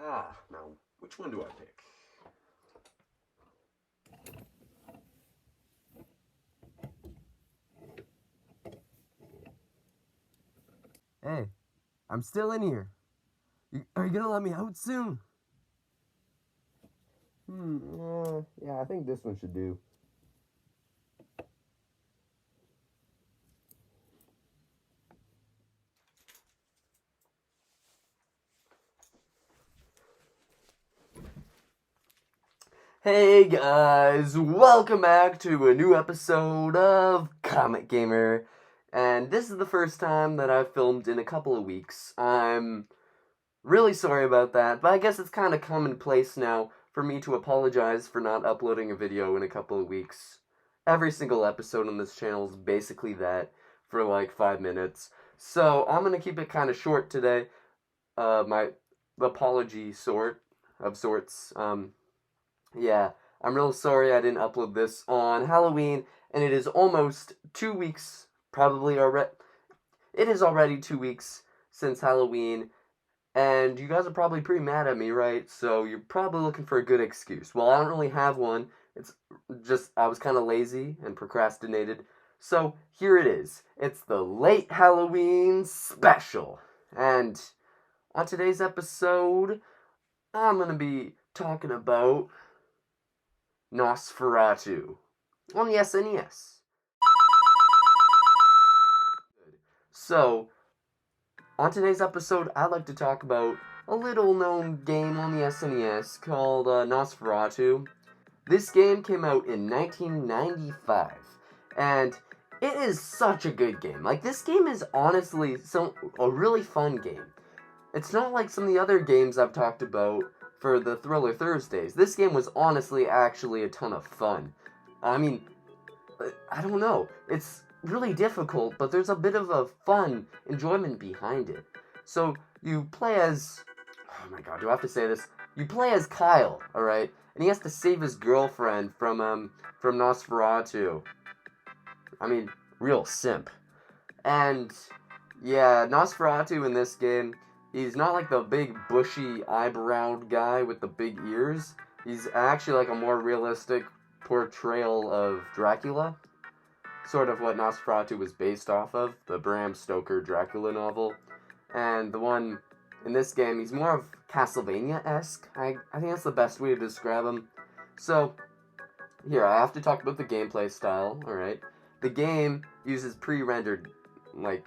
Now, which one do I pick? Hey, I'm still in here. Are you gonna let me out soon? Yeah, I think this one should do. Hey guys, welcome back to a new episode of ComicGamer. And this is the first time that I've filmed in a couple of weeks. I'm really sorry about that, but I guess it's kind of commonplace now for me to apologize for not uploading a video in a couple of weeks. Every single episode on this channel is basically that, for like 5 minutes. So I'm gonna keep it kind of short today. My apology of sorts. Yeah, I'm real sorry I didn't upload this on Halloween, and it is almost 2 weeks, probably already. It is already 2 weeks since Halloween, and you guys are probably pretty mad at me, right? So you're probably looking for a good excuse. Well, I don't really have one. It's just I was kind of lazy and procrastinated. So here it is. It's the late Halloween special. And on today's episode, I'm going to be talking about Nosferatu on the SNES. So, on today's episode, I'd like to talk about a little known game on the SNES called Nosferatu. This game came out in 1995, and it is such a good game. Like, this game is honestly a really fun game. It's not like some of the other games I've talked about for the Thriller Thursdays. This game was honestly actually a ton of fun. I mean, I don't know. It's really difficult, but there's a bit of a fun enjoyment behind it. So, you play as... Oh my god, do I have to say this? You play as Kyle, alright? And he has to save his girlfriend from Nosferatu. I mean, real simp. And, yeah, Nosferatu in this game, he's not like the big bushy eyebrowed guy with the big ears. He's actually like a more realistic portrayal of Dracula. Sort of what Nosferatu was based off of, the Bram Stoker Dracula novel. And the one in this game, he's more of Castlevania-esque. I think that's the best way to describe him. So, here, I have to talk about the gameplay style, alright? The game uses pre-rendered, like,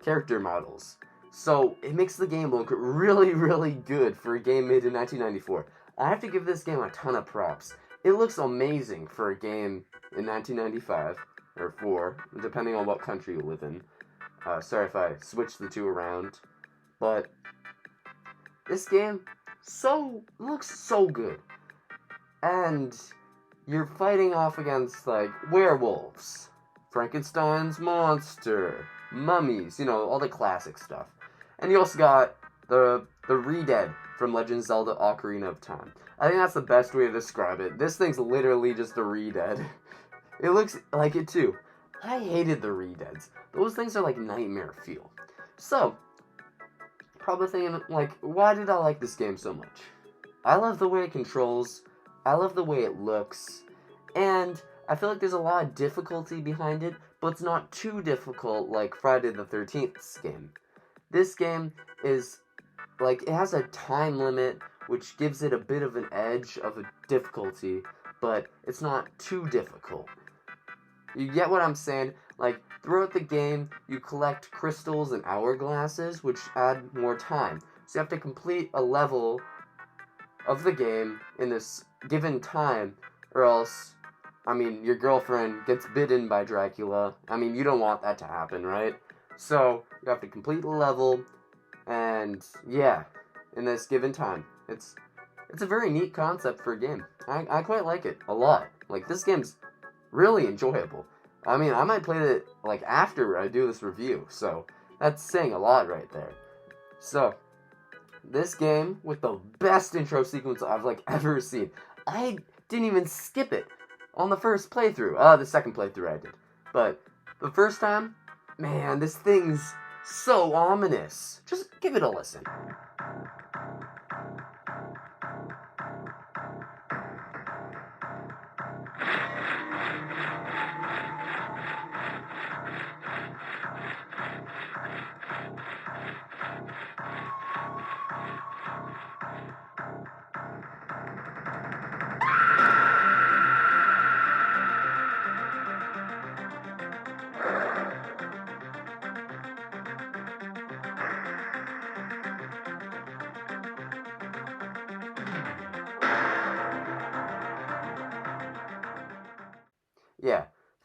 character models. So, it makes the game look really, really good for a game made in 1994. I have to give this game a ton of props. It looks amazing for a game in 1995, or 4, depending on what country you live in. Sorry if I switched the two around. But, this game looks so good. And you're fighting off against, like, werewolves, Frankenstein's monster, mummies, you know, all the classic stuff. And you also got the Re-Dead from Legend of Zelda Ocarina of Time. I think that's the best way to describe it. This thing's literally just a Re-Dead. It looks like it too. I hated the Re-Deads. Those things are like nightmare feel. So, probably thinking, like, why did I like this game so much? I love the way it controls, I love the way it looks, and I feel like there's a lot of difficulty behind it, but it's not too difficult like Friday the 13th's game. This game is, like, it has a time limit, which gives it a bit of an edge of a difficulty, but it's not too difficult. You get what I'm saying? Like, throughout the game, you collect crystals and hourglasses, which add more time. So you have to complete a level of the game in this given time, or else, I mean, your girlfriend gets bitten by Dracula. I mean, you don't want that to happen, right? So, you have to complete the level, and yeah, in this given time. It's a very neat concept for a game. I quite like it a lot. Like, this game's really enjoyable. I mean, I might play it, like, after I do this review, so that's saying a lot right there. So, this game, with the best intro sequence I've, like, ever seen. I didn't even skip it on the first playthrough. The second playthrough I did. But the first time, man, this thing's so ominous. Just give it a listen.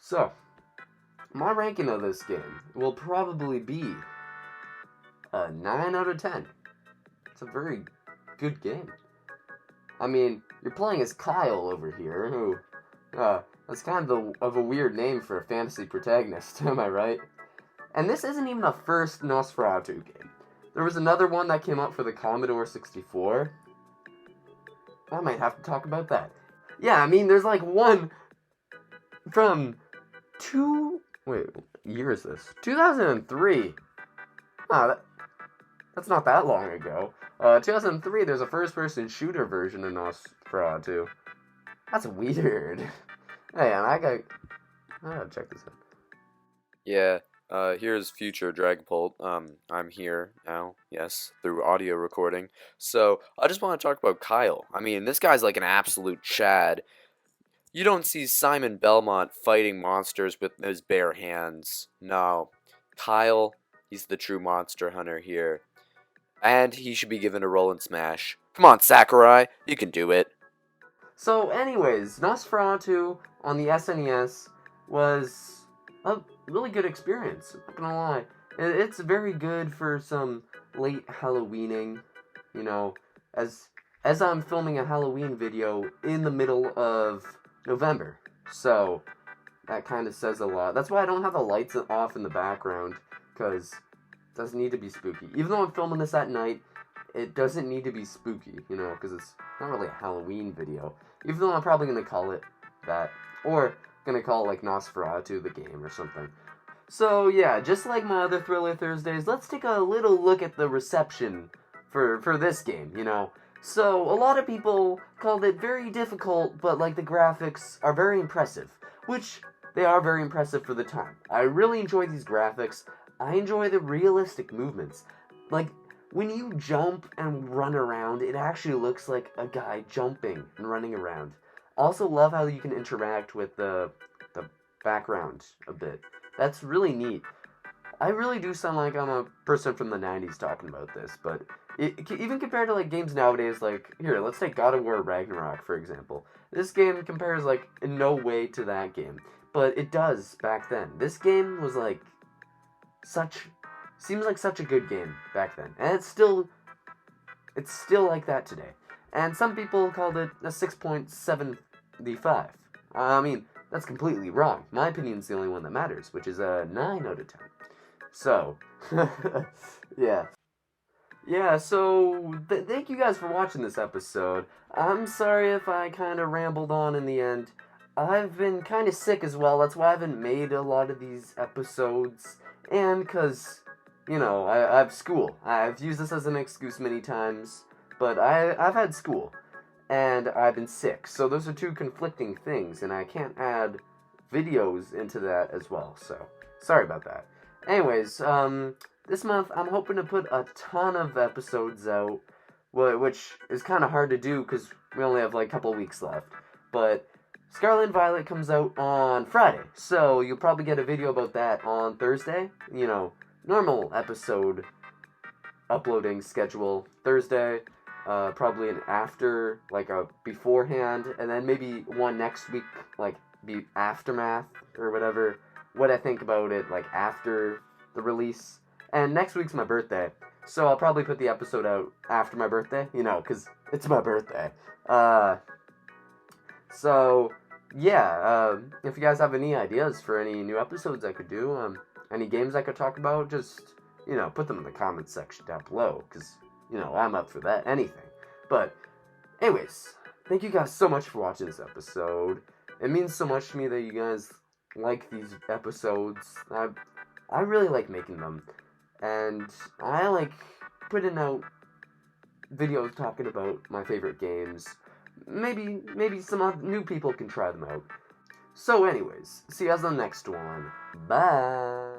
So, my ranking of this game will probably be a 9 out of 10. It's a very good game. I mean, you're playing as Kyle over here, who, that's kind of a weird name for a fantasy protagonist, am I right? And this isn't even a first Nosferatu game. There was another one that came out for the Commodore 64. I might have to talk about that. Yeah, I mean, there's like one from what year is this? 2003. That's not that long ago. 2003, there's a first-person shooter version of Nosferatu. That's weird. Hey, and I gotta check this out. Yeah, here's future Dragapult. I'm here now, yes, through audio recording. So, I just want to talk about Kyle. I mean, this guy's like an absolute Chad. You don't see Simon Belmont fighting monsters with his bare hands. No. Kyle, he's the true monster hunter here. And he should be given a roll in Smash. Come on, Sakurai, you can do it. So, anyways, Nosferatu on the SNES was a really good experience. Not gonna lie, it's very good for some late Halloweening. You know, as I'm filming a Halloween video in the middle of November, so that kind of says a lot. That's why I don't have the lights off in the background, because it doesn't need to be spooky. Even though I'm filming this at night, it doesn't need to be spooky, you know, because it's not really a Halloween video. Even though I'm probably going to call it that, or going to call it like Nosferatu the game or something. So yeah, just like my other Thriller Thursdays, let's take a little look at the reception for this game, you know. So, a lot of people called it very difficult, but like the graphics are very impressive, which they are very impressive for the time. I really enjoy these graphics. I enjoy the realistic movements. Like, when you jump and run around, it actually looks like a guy jumping and running around. Also love how you can interact with the background a bit. That's really neat. I really do sound like I'm a person from the 90s talking about this, but even compared to like games nowadays, like, here, let's take God of War Ragnarok, for example. This game compares like in no way to that game, but it does back then. This game was like seems like such a good game back then, and it's still like that today. And some people called it a 6.75. I mean, that's completely wrong. My opinion's the only one that matters, which is a 9 out of 10. So, yeah. Yeah, so thank you guys for watching this episode. I'm sorry if I kind of rambled on in the end. I've been kind of sick as well. That's why I haven't made a lot of these episodes. And because, you know, I have school. I've used this as an excuse many times. But I've had school. And I've been sick. So those are two conflicting things. And I can't add videos into that as well. So, sorry about that. Anyways, this month I'm hoping to put a ton of episodes out, which is kind of hard to do because we only have like a couple weeks left. But Scarlet and Violet comes out on Friday, so you'll probably get a video about that on Thursday. You know, normal episode uploading schedule Thursday, probably an after, like a beforehand, and then maybe one next week, like be aftermath or whatever. What I think about it, like, after the release. And next week's my birthday, so I'll probably put the episode out after my birthday, you know, because it's my birthday. So, yeah, if you guys have any ideas for any new episodes I could do, any games I could talk about, just, you know, put them in the comments section down below, because, you know, I'm up for that, anything. But, anyways, thank you guys so much for watching this episode. It means so much to me that you guys like these episodes. I really like making them, and I like putting out videos talking about my favorite games. Maybe some other new people can try them out. So anyways, see you guys on the next one. Bye!